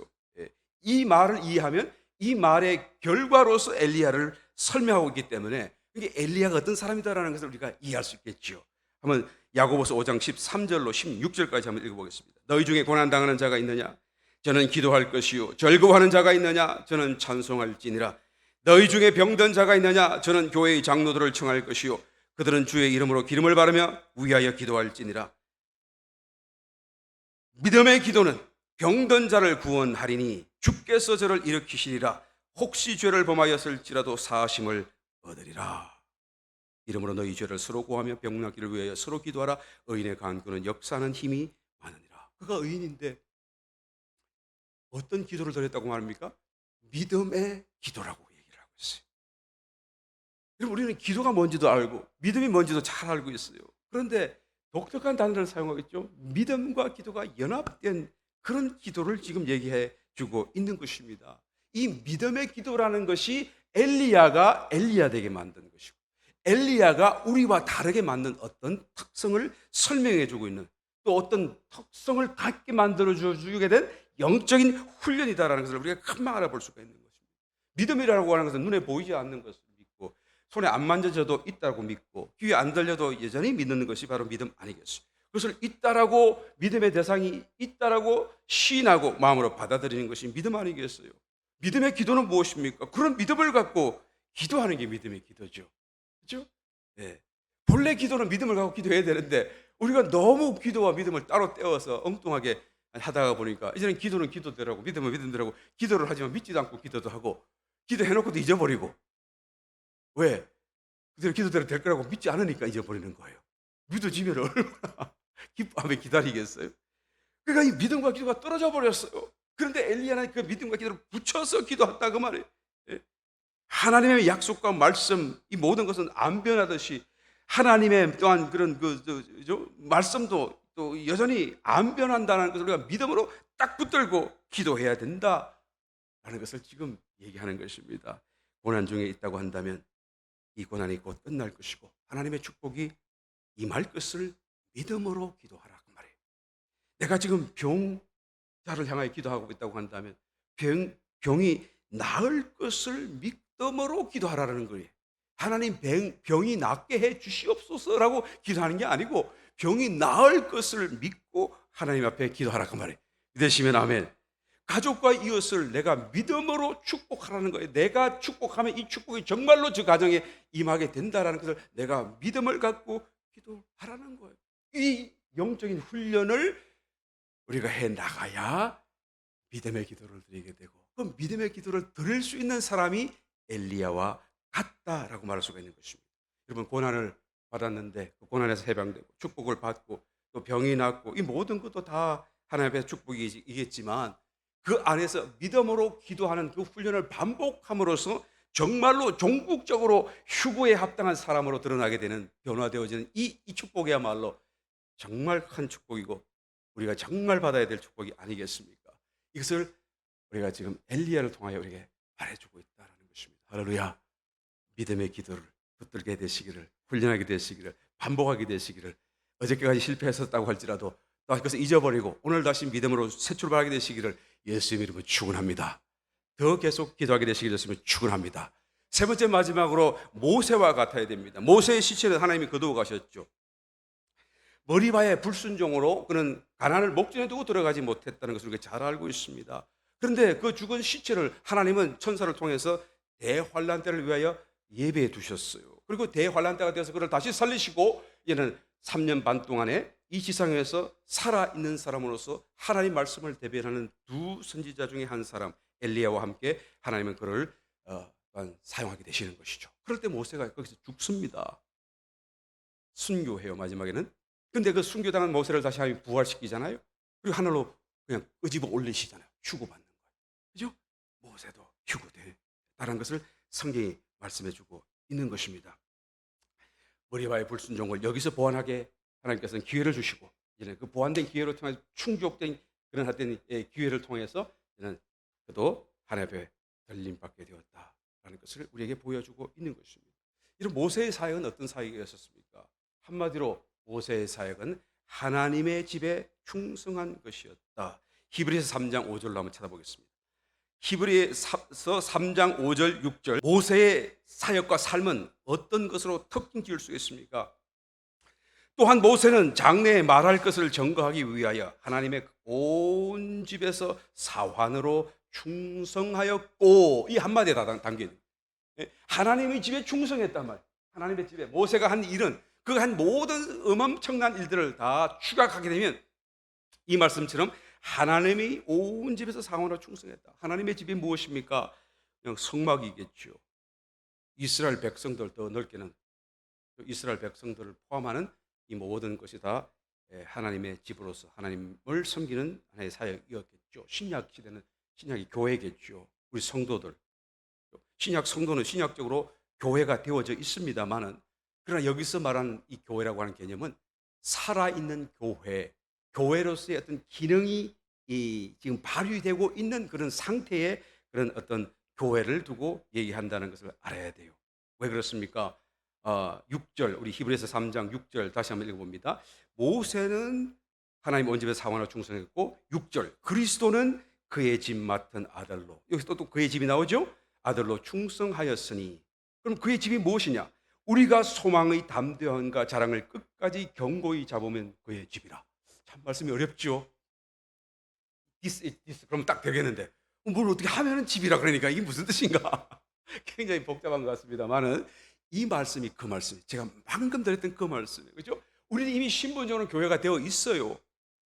이 말을 이해하면 이 말의 결과로서 엘리야를 설명하고 있기 때문에 이게 엘리야가 어떤 사람이다라는 것을 우리가 이해할 수 있겠죠. 한번 야고보서 5장 13절로 16절까지 한번 읽어보겠습니다. 너희 중에 고난당하는 자가 있느냐? 저는 기도할 것이요. 즐거워하는 자가 있느냐? 저는 찬송할지니라. 너희 중에 병든 자가 있느냐? 저는 교회의 장로들을 청할 것이요. 그들은 주의 이름으로 기름을 바르며 위하여 기도할지니라. 믿음의 기도는 병든 자를 구원하리니 주께서 저를 일으키시리라. 혹시 죄를 범하였을지라도 사하심을 얻으리라. 이름으로 너희 죄를 서로 고하며 병낫기를 위하여 서로 기도하라. 의인의 간구는 역사하는 힘이 많으니라. 그가 의인인데 어떤 기도를 드렸다고 말합니까? 믿음의 기도라고 얘기를 하고 있어요. 여러분 우리는 기도가 뭔지도 알고 믿음이 뭔지도 잘 알고 있어요. 그런데 독특한 단어를 사용하겠죠. 믿음과 기도가 연합된 그런 기도를 지금 얘기해 주고 있는 것입니다. 이 믿음의 기도라는 것이 엘리야가 엘리야 되게 만든 것이고 엘리야가 우리와 다르게 만든 어떤 특성을 설명해 주고 있는 또 어떤 특성을 갖게 만들어 주게 된 영적인 훈련이다라는 것을 우리가 금방 알아볼 수가 있는 것입니다. 믿음이라고 하는 것은 눈에 보이지 않는 것을 믿고 손에 안 만져져도 있다고 믿고 귀에 안 들려도 여전히 믿는 것이 바로 믿음 아니겠어요? 그것을 있다라고 믿음의 대상이 있다라고 시인하고 마음으로 받아들이는 것이 믿음 아니겠어요? 믿음의 기도는 무엇입니까? 그런 믿음을 갖고 기도하는 게 믿음의 기도죠. 그렇죠? 예. 본래 기도는 믿음을 갖고 기도해야 되는데 우리가 너무 기도와 믿음을 따로 떼어서 엉뚱하게 하다가 보니까 이제는 기도는 기도대로 하고 믿음은 믿음대로 하고 기도를 하지만 믿지도 않고 기도도 하고 기도해놓고도 잊어버리고 왜? 그대로 기도대로 될 거라고 믿지 않으니까 잊어버리는 거예요. 믿어지면 얼마나 기뻐하며 기다리겠어요? 그러니까 이 믿음과 기도가 떨어져 버렸어요. 그런데 엘리야는 그 믿음과 기도를 붙여서 기도했다 그 말이에요. 예. 하나님의 약속과 말씀 이 모든 것은 안 변하듯이 하나님의 또한 그런 말씀도 또 여전히 안 변한다는 것을 우리가 믿음으로 딱 붙들고 기도해야 된다라는 것을 지금 얘기하는 것입니다. 고난 중에 있다고 한다면 이 고난이 곧 끝날 것이고 하나님의 축복이 임할 것을 믿음으로 기도하라 그 말이에요. 내가 지금 병자를 향하여 기도하고 있다고 한다면 병이 나을 것을 믿음으로 기도하라는 거예요. 하나님 병이 낫게 해 주시옵소서라고 기도하는 게 아니고 병이 나을 것을 믿고 하나님 앞에 기도하라 그 말이에요. 믿으시면 아멘. 가족과 이웃을 내가 믿음으로 축복하라는 거예요. 내가 축복하면 이 축복이 정말로 저 가정에 임하게 된다라는 것을 내가 믿음을 갖고 기도하라는 거예요. 이 영적인 훈련을 우리가 해 나가야 믿음의 기도를 드리게 되고 그 믿음의 기도를 드릴 수 있는 사람이 엘리야와 같다라고 말할 수가 있는 것입니다. 여러분 고난을 받았는데 그 고난에서 해방되고 축복을 받고 또 병이 낫고 이 모든 것도 다 하나님의 축복이겠지만 그 안에서 믿음으로 기도하는 그 훈련을 반복함으로써 정말로 종국적으로 휴거에 합당한 사람으로 드러나게 되는 변화되어지는 이 축복이야말로 정말 큰 축복이고 우리가 정말 받아야 될 축복이 아니겠습니까? 이것을 우리가 지금 엘리야를 통하여 우리에게 말해주고 있다는 것입니다. 할렐루야. 믿음의 기도를 붙들게 되시기를 훈련하게 되시기를 반복하게 되시기를 어저께까지 실패했었다고 할지라도 또 그것을 잊어버리고 오늘 다시 믿음으로 새 출발하게 되시기를 예수의 이름으로 축원합니다. 더 계속 기도하게 되시기를 예수님을 축원합니다. 세 번째 마지막으로 모세와 같아야 됩니다. 모세의 시체를 하나님이 거두어 가셨죠. 머리바의 불순종으로 그는 가나안을 목전에 두고 들어가지 못했다는 것을 우리가 잘 알고 있습니다. 그런데 그 죽은 시체를 하나님은 천사를 통해서 대환란 때를 위하여 예배해 두셨어요. 그리고 대환란 때가 되어서 그를 다시 살리시고 이제는 3년 반 동안에 이 지상에서 살아있는 사람으로서 하나님 말씀을 대변하는 두 선지자 중에 한 사람 엘리야와 함께 하나님은 그를 사용하게 되시는 것이죠. 그럴 때 모세가 거기서 죽습니다. 순교해요 마지막에는. 근데 그 순교당한 모세를 다시 하나님이 부활시키잖아요. 그리고 하늘로 그냥 끄집어 올리시잖아요. 휴거받는 거예요. 그죠? 모세도 휴거됐다는 것을 성경이 말씀해주고 있는 것입니다. 머리바의 불순종을 여기서 보완하게 하나님께서는 기회를 주시고 이제는 그 보완된 기회로 통해서 충족된 그런 하여튼 기회를 통해서 이제는 그도 하나님 앞에 들림받게 되었다라는 것을 우리에게 보여주고 있는 것입니다. 이런 모세의 사역은 어떤 사역이었습니까? 한마디로 모세의 사역은 하나님의 집에 충성한 것이었다. 히브리서 3장 5절로 한번 찾아보겠습니다. 히브리서 3장 5절 6절 모세의 사역과 삶은 어떤 것으로 특징 지을 수 있습니까? 또한 모세는 장래에 말할 것을 증거하기 위하여 하나님의 온 집에서 사환으로 충성하였고 이 한마디에 다 담겨있는 거예요. 하나님의 집에 충성했단 말이에요. 하나님의 집에 모세가 한 일은 그 한 모든 엄청난 일들을 다 추각하게 되면 이 말씀처럼 하나님이 온 집에서 사원으로 충성했다. 하나님의 집이 무엇입니까? 그냥 성막이겠죠. 이스라엘 백성들 더 넓게는 이스라엘 백성들을 포함하는 이 모든 것이 다 하나님의 집으로서 하나님을 섬기는 하나의 사역이었겠죠. 신약 시대는 신약이 교회겠죠. 우리 성도들. 신약 성도는 신약적으로 교회가 되어져 있습니다만은 그러나 여기서 말하는 이 교회라고 하는 개념은 살아있는 교회, 교회로서의 어떤 기능이 지금 발휘되고 있는 그런 상태의 그런 어떤 교회를 두고 얘기한다는 것을 알아야 돼요. 왜 그렇습니까? 6절, 우리 히브리서 3장 6절 다시 한번 읽어봅니다. 모세는 하나님 온 집에 사원으로 충성했고 6절, 그리스도는 그의 집 맡은 아들로. 여기서 또 그의 집이 나오죠? 아들로 충성하였으니, 그럼 그의 집이 무엇이냐? 우리가 소망의 담대함과 자랑을 끝까지 견고히 잡으면 그의 집이라. 참 말씀이 어렵죠. 그럼 딱 되겠는데 뭘 어떻게 하면은 집이라 그러니까 이게 무슨 뜻인가? 굉장히 복잡한 것 같습니다만은 이 말씀이 그 말씀, 제가 방금 드렸던 그 말씀이에요. 그렇죠? 우리는 이미 신분적으로 교회가 되어 있어요.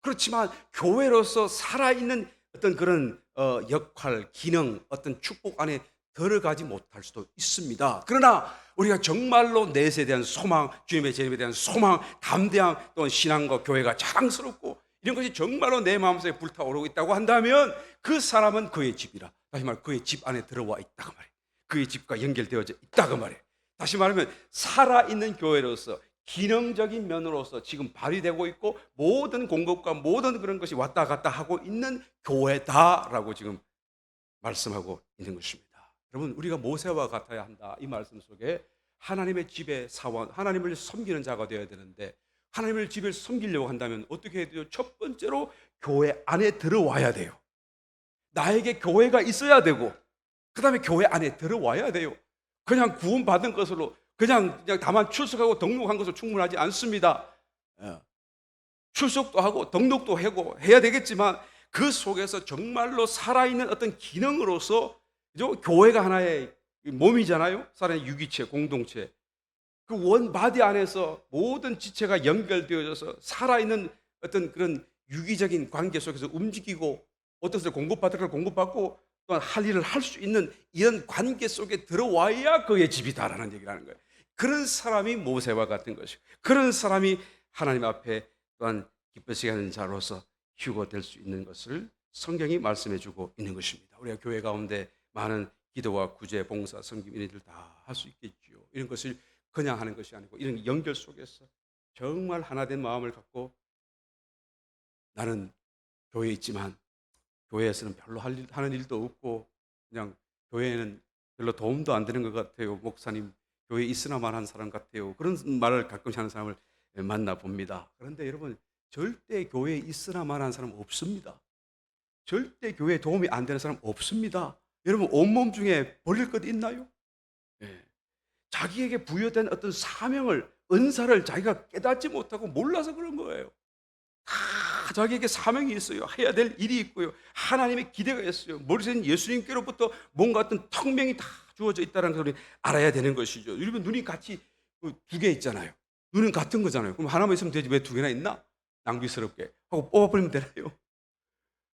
그렇지만 교회로서 살아있는 어떤 그런 역할, 기능, 어떤 축복 안에 들어가지 못할 수도 있습니다. 그러나 우리가 정말로 넷에 대한 소망, 주님의 재림에 대한 소망, 담대함, 또는 신앙과 교회가 자랑스럽고 이런 것이 정말로 내 마음속에 불타오르고 있다고 한다면 그 사람은 그의 집이라. 다시 말해 그의 집 안에 들어와 있다고 말해. 그의 집과 연결되어져 있다고 말해. 다시 말하면 살아있는 교회로서 기능적인 면으로서 지금 발휘되고 있고 모든 공급과 모든 그런 것이 왔다 갔다 하고 있는 교회다라고 지금 말씀하고 있는 것입니다. 여러분, 우리가 모세와 같아야 한다. 이 말씀 속에 하나님의 집의 사원, 하나님을 섬기는 자가 되어야 되는데 하나님을 집을 섬기려고 한다면 어떻게 해야 돼요? 첫 번째로 교회 안에 들어와야 돼요. 나에게 교회가 있어야 되고 그 다음에 교회 안에 들어와야 돼요. 그냥 구원받은 것으로 그냥 다만 출석하고 등록한 것으로 충분하지 않습니다. 출석도 하고 등록도 하고 해야 되겠지만 그 속에서 정말로 살아있는 어떤 기능으로서 교회가 하나의 몸이잖아요. 살아있는 유기체, 공동체. 그 원 바디 안에서 모든 지체가 연결되어져서 살아있는 어떤 그런 유기적인 관계 속에서 움직이고 어떤 것을 공급받을 걸 공급받고 또한 할 일을 할 수 있는 이런 관계 속에 들어와야 그의 집이다라는 얘기를 하는 거예요. 그런 사람이 모세와 같은 것이고 그런 사람이 하나님 앞에 또한 기쁘시게 하는 자로서 휴거될 수 있는 것을 성경이 말씀해 주고 있는 것입니다. 우리가 교회 가운데 많은 기도와 구제, 봉사, 섬김 이런 일들 다 할 수 있겠죠. 이런 것을 그냥 하는 것이 아니고 이런 연결 속에서 정말 하나된 마음을 갖고 나는 교회에 있지만 교회에서는 별로 하는 일도 없고 그냥 교회에는 별로 도움도 안 되는 것 같아요. 목사님 교회에 있으나만 한 사람 같아요. 그런 말을 가끔씩 하는 사람을 만나봅니다. 그런데 여러분 절대 교회에 있으나만 한 사람 없습니다. 절대 교회에 도움이 안 되는 사람 없습니다. 여러분 온몸 중에 버릴 것 있나요? 네. 자기에게 부여된 어떤 사명을, 은사를 자기가 깨닫지 못하고 몰라서 그런 거예요. 다 자기에게 사명이 있어요. 해야 될 일이 있고요. 하나님의 기대가 있어요. 머리에는 예수님께로부터 뭔가 어떤 턱명이 다 주어져 있다는 것을 알아야 되는 것이죠. 여러분 눈이 같이 두 개 있잖아요. 눈은 같은 거잖아요. 그럼 하나만 있으면 되지 왜 두 개나 있나? 낭비스럽게 하고 뽑아버리면 되나요?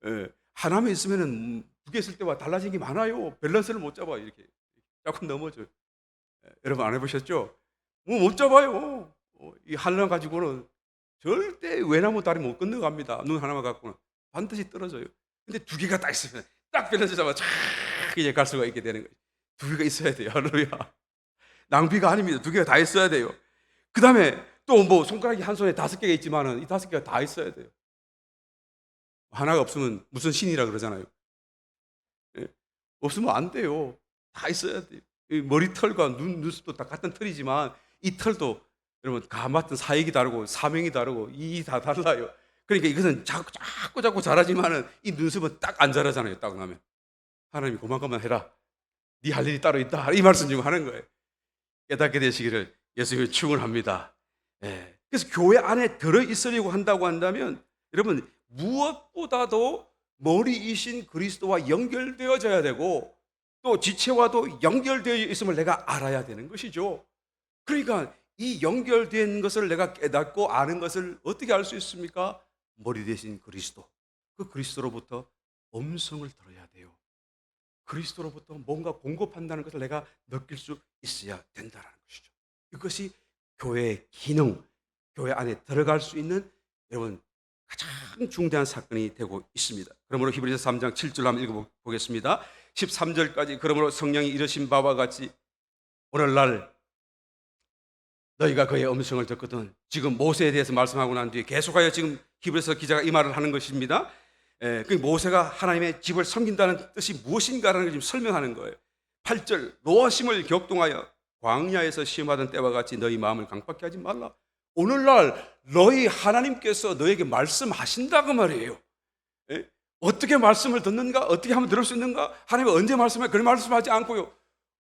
예. 하나만 있으면 두 개 있을 때와 달라진 게 많아요. 밸런스를 못 잡아요. 이렇게 자꾸 넘어져요. 여러분 안 해보셨죠? 못 잡아요. 이 한랑 가지고는 절대 외나무 다리 못 건너갑니다. 눈 하나만 갖고는 반드시 떨어져요. 근데 두 개가 딱 있으면 딱 밸런스 잡아 쫙 이제 갈 수가 있게 되는 거예요. 두 개가 있어야 돼요. 할렐루야. 낭비가 아닙니다. 두 개가 다 있어야 돼요. 그 다음에 또 뭐 손가락이 한 손에 5개가 있지만은 이 5개가 다 있어야 돼요. 하나가 없으면 무슨 신이라 그러잖아요. 예. 없으면 안 돼요. 다 있어야 돼요. 머리털과 눈썹도 다 같은 털이지만 이 털도 여러분 가 맡은 사역이 다르고 사명이 다르고 이 다 달라요. 그러니까 이것은 자꾸 잘하지만은 이 눈썹은 딱 안 자라잖아요. 딱 나면 하나님이 그만큼만 해라. 네 할 일이 따로 있다. 이 말씀 지금 하는 거예요. 깨닫게 되시기를 예수님을 축원합니다. 예. 그래서 교회 안에 들어 있으려고 한다고 한다면 여러분 무엇보다도 머리이신 그리스도와 연결되어져야 되고 또 지체와도 연결되어 있음을 내가 알아야 되는 것이죠. 그러니까 이 연결된 것을 내가 깨닫고 아는 것을 어떻게 알 수 있습니까? 머리 대신 그리스도. 그 그리스도로부터 음성을 들어야 돼요. 그리스도로부터 뭔가 공급한다는 것을 내가 느낄 수 있어야 된다는 것이죠. 이것이 교회의 기능, 교회 안에 들어갈 수 있는 여러분 가장 중대한 사건이 되고 있습니다. 그러므로 히브리서 3장 7절 한번 읽어보겠습니다. 13절까지 그러므로 성령이 이르신 바와 같이 오늘날 너희가 그의 음성을 듣거든. 지금 모세에 대해서 말씀하고 난 뒤에 계속하여 지금 히브리서 기자가 이 말을 하는 것입니다. 그 모세가 하나님의 집을 섬긴다는 뜻이 무엇인가라는 걸 지금 설명하는 거예요. 8절 노하심을 격동하여 광야에서 시험하던 때와 같이 너희 마음을 강팍케 하지 말라. 오늘날 너희 하나님께서 너에게 말씀하신다고 말이에요. 어떻게 말씀을 듣는가? 어떻게 하면 들을 수 있는가? 하나님은 언제 말씀해? 그런 말씀하지 않고요.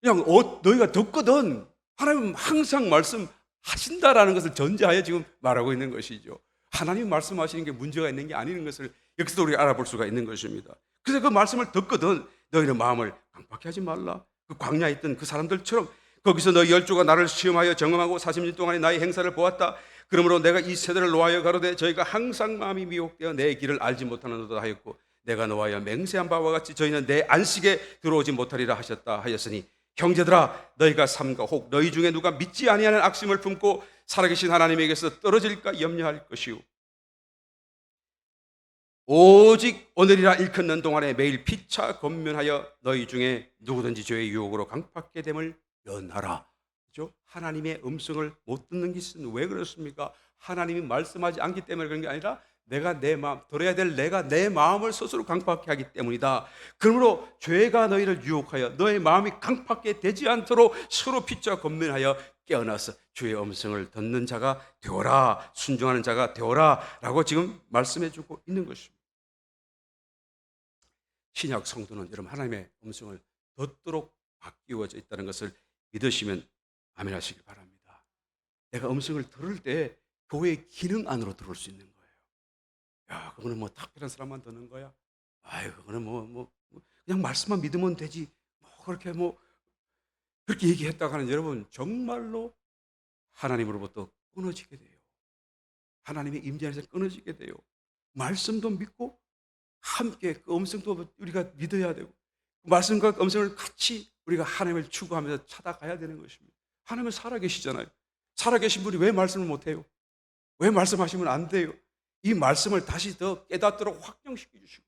그냥 너희가 듣거든. 하나님은 항상 말씀하신다라는 것을 전제하여 지금 말하고 있는 것이죠. 하나님이 말씀하시는 게 문제가 있는 게 아닌 것을 여기서도 우리가 알아볼 수가 있는 것입니다. 그래서 그 말씀을 듣거든 너희는 마음을 강팍히 하지 말라. 그 광야에 있던 그 사람들처럼 거기서 너희 열조가 나를 시험하여 정험하고 40년 동안의 나의 행사를 보았다. 그러므로 내가 이 세대를 노하여 가로되 저희가 항상 마음이 미혹되어 내 길을 알지 못하는도다 하였고 내가 노하여 맹세한 바와 같이 저희는 내 안식에 들어오지 못하리라 하셨다 하였으니 형제들아 너희가 삼가 혹 너희 중에 누가 믿지 아니하는 악심을 품고 살아계신 하나님에게서 떨어질까 염려할 것이요 오직 오늘이라 일컫는 동안에 매일 피차 권면하여 너희 중에 누구든지 죄의 유혹으로 강팍하게 됨을 면하라. 그죠? 하나님의 음성을 못 듣는 것은 왜 그렇습니까? 하나님이 말씀하지 않기 때문에 그런 게 아니라 내가 내 마음, 들어야 될 내가 내 마음을 스스로 강팍하게 하기 때문이다. 그러므로 죄가 너희를 유혹하여 너의 마음이 강팍하게 되지 않도록 서로 피차 권면하여 깨어나서 주의 음성을 듣는 자가 되어라, 순종하는 자가 되어라 라고 지금 말씀해 주고 있는 것입니다. 신약 성도는 여러분 하나님의 음성을 듣도록 바뀌어져 있다는 것을 믿으시면 아멘 하시길 바랍니다. 내가 음성을 들을 때 교회의 기능 안으로 들어올 수 있는 거예요. 야, 그거는 뭐 특별한 사람만 듣는 거야? 아유, 그거는 그냥 말씀만 믿으면 되지. 그렇게 그렇게 얘기했다가 하는 여러분 정말로 하나님으로부터 끊어지게 돼요. 하나님의 임재 안에서 끊어지게 돼요. 말씀도 믿고 함께 그 음성도 우리가 믿어야 되고 말씀과 음성을 같이 우리가 하나님을 추구하면서 찾아가야 되는 것입니다. 하나님은 살아계시잖아요. 살아계신 분이 왜 말씀을 못해요? 왜 말씀하시면 안 돼요? 이 말씀을 다시 더 깨닫도록 확정시켜 주시고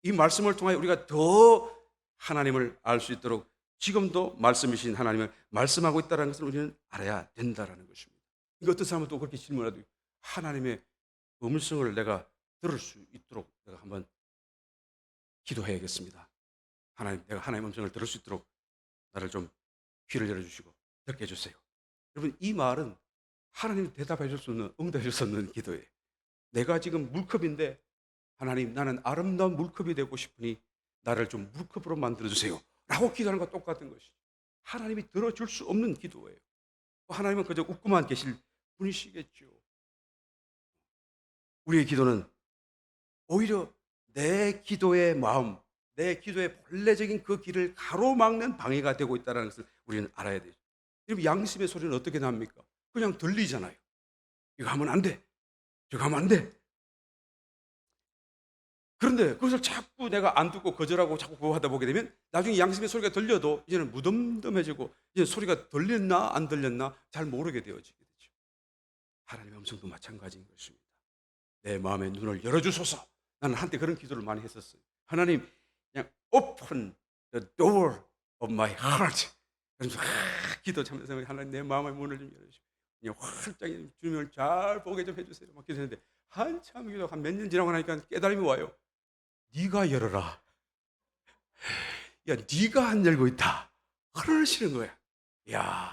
이 말씀을 통하여 우리가 더 하나님을 알 수 있도록 지금도 말씀이신 하나님을 말씀하고 있다는 것을 우리는 알아야 된다는 것입니다. 이거 어떤 사람은 또 그렇게 질문하도 하나님의 음성을 내가 들을 수 있도록 내가 한번 기도해야겠습니다. 하나님, 내가 하나님의 음성을 들을 수 있도록 나를 좀 귀를 열어주시고 듣게 해주세요. 여러분, 이 말은 하나님이 대답해 줄 수 없는, 응답해 줄 수 없는 기도예요. 내가 지금 물컵인데 하나님, 나는 아름다운 물컵이 되고 싶으니 나를 좀 물컵으로 만들어주세요 라고 기도하는 것과 똑같은 것이죠. 하나님이 들어줄 수 없는 기도예요. 하나님은 그저 웃고만 계실 분이시겠죠. 우리의 기도는 오히려 내 기도의 마음, 내 기도의 본래적인 그 길을 가로막는 방해가 되고 있다는 것을 우리는 알아야 되죠. 여러분, 양심의 소리는 어떻게 납니까? 그냥 들리잖아요. 이거 하면 안 돼. 저거 하면 안 돼. 그런데 그것을 자꾸 내가 안 듣고 거절하고 자꾸 그거 하다 보게 되면 나중에 양심의 소리가 들려도 이제는 무덤덤해지고 이제 소리가 들렸나 안 들렸나 잘 모르게 되어지게 되죠. 하나님의 음성도 마찬가지인 것입니다. 내 마음의 눈을 열어주소서. 나는 한때 그런 기도를 많이 했었어요. 하나님, 그냥 open the door of my heart. 그래서 기도 참면서 하나님 내 마음의 문을 좀 열어주시고 그냥 활짝 주님을 잘 보게 좀 해주세요. 막 기도했는데 한참 기도 한 몇 년 지나고 나니까 깨달음이 와요. 네가 열어라. 야, 네가 안 열고 있다. 그러시는 거야. 야,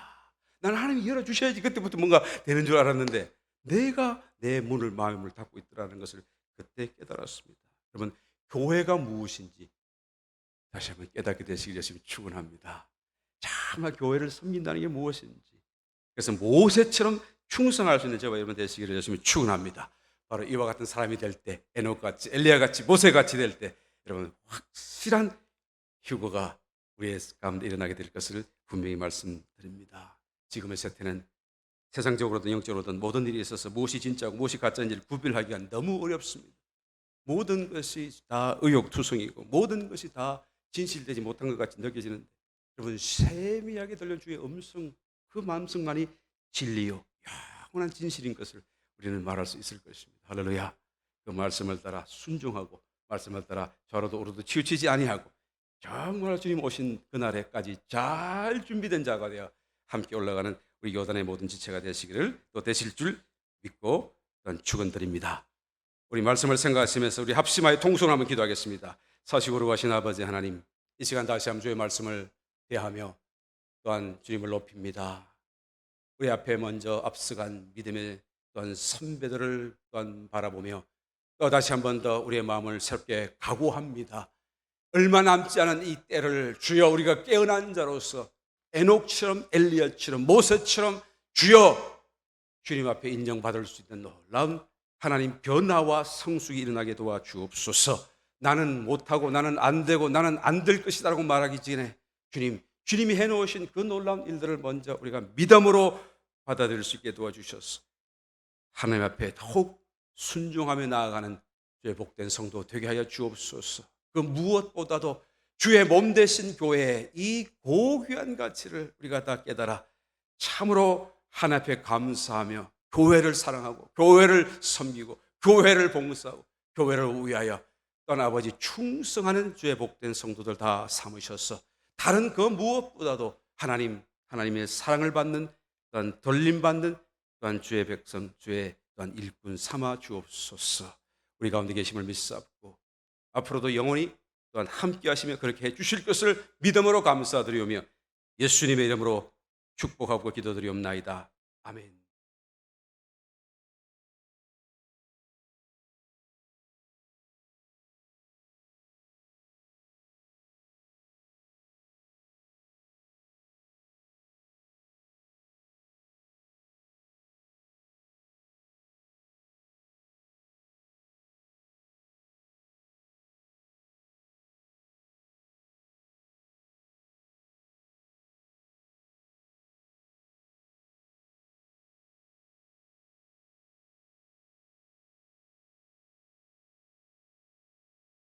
나는 하나님이 열어주셔야지 그때부터 뭔가 되는 줄 알았는데 내가 내 문을 마음을 닫고 있더라는 것을 그때 깨달았습니다. 여러분, 교회가 무엇인지 다시 한번 깨닫게 되시길 열심히 축원합니다. 정말 교회를 섬긴다는 게 무엇인지. 그래서 모세처럼 충성할 수 있는 저와 여러분 되시기를 열심히 축원합니다. 바로 이와 같은 사람이 될 때, 에녹같이, 엘리야같이, 모세같이 될 때 여러분 확실한 휴거가 우리의 가운데 일어나게 될 것을 분명히 말씀드립니다. 지금의 세태는 세상적으로든 영적으로든 모든 일이 있어서 무엇이 진짜고 무엇이 가짜인지를 구별하기가 너무 어렵습니다. 모든 것이 다 의욕투성이고 모든 것이 다 진실되지 못한 것 같이 느껴지는데 여러분, 세미하게 들려준 주의 음성, 그 마음성만이 진리요 영원한 진실인 것을 우리는 말할 수 있을 것입니다. 할렐루야. 그 말씀을 따라 순종하고 말씀을 따라 좌로도 우로도 치우치지 아니하고 정말 주님 오신 그날에까지 잘 준비된 자가 되어 함께 올라가는 우리 요단의 모든 지체가 되시기를 또 되실 줄 믿고 축원드립니다. 우리 말씀을 생각하시면서 우리 합심하여 통성을 한번 기도하겠습니다. 사시고로 가신 아버지 하나님, 이 시간 다시 한번 주의 말씀을 대하며 또한 주님을 높입니다. 우리 앞에 먼저 앞서간 믿음의 또한 선배들을 또한 바라보며 또다시 한 번 더 우리의 마음을 새롭게 각오합니다. 얼마 남지 않은 이 때를 주여 우리가 깨어난 자로서 에녹처럼 엘리야처럼 모세처럼 주여 주님 앞에 인정받을 수 있는 놀라운 하나님 변화와 성숙이 일어나게 도와주옵소서. 나는 못하고 나는 안 되고 나는 안 될 것이다라고 말하기 전에 주님이 해놓으신 그 놀라운 일들을 먼저 우리가 믿음으로 받아들일 수 있게 도와주셔서 하나님 앞에 더욱 순종하며 나아가는 주의 복된 성도 되게 하여 주옵소서. 그 무엇보다도 주의 몸 되신 교회의 이 고귀한 가치를 우리가 다 깨달아 참으로 하나님 앞에 감사하며 교회를 사랑하고 교회를 섬기고 교회를 봉사하고 교회를 위하여 또한 아버지 충성하는 주의 복된 성도들 다 삼으셔서 다른 그 무엇보다도 하나님의 사랑을 받는 또한 돌림받는 또한 주의 백성 주의 또한 일꾼 삼아 주옵소서. 우리 가운데 계심을 믿사옵고 앞으로도 영원히 또한 함께 하시며 그렇게 해 주실 것을 믿음으로 감사드리오며 예수님의 이름으로 축복하고 기도드리옵나이다. 아멘.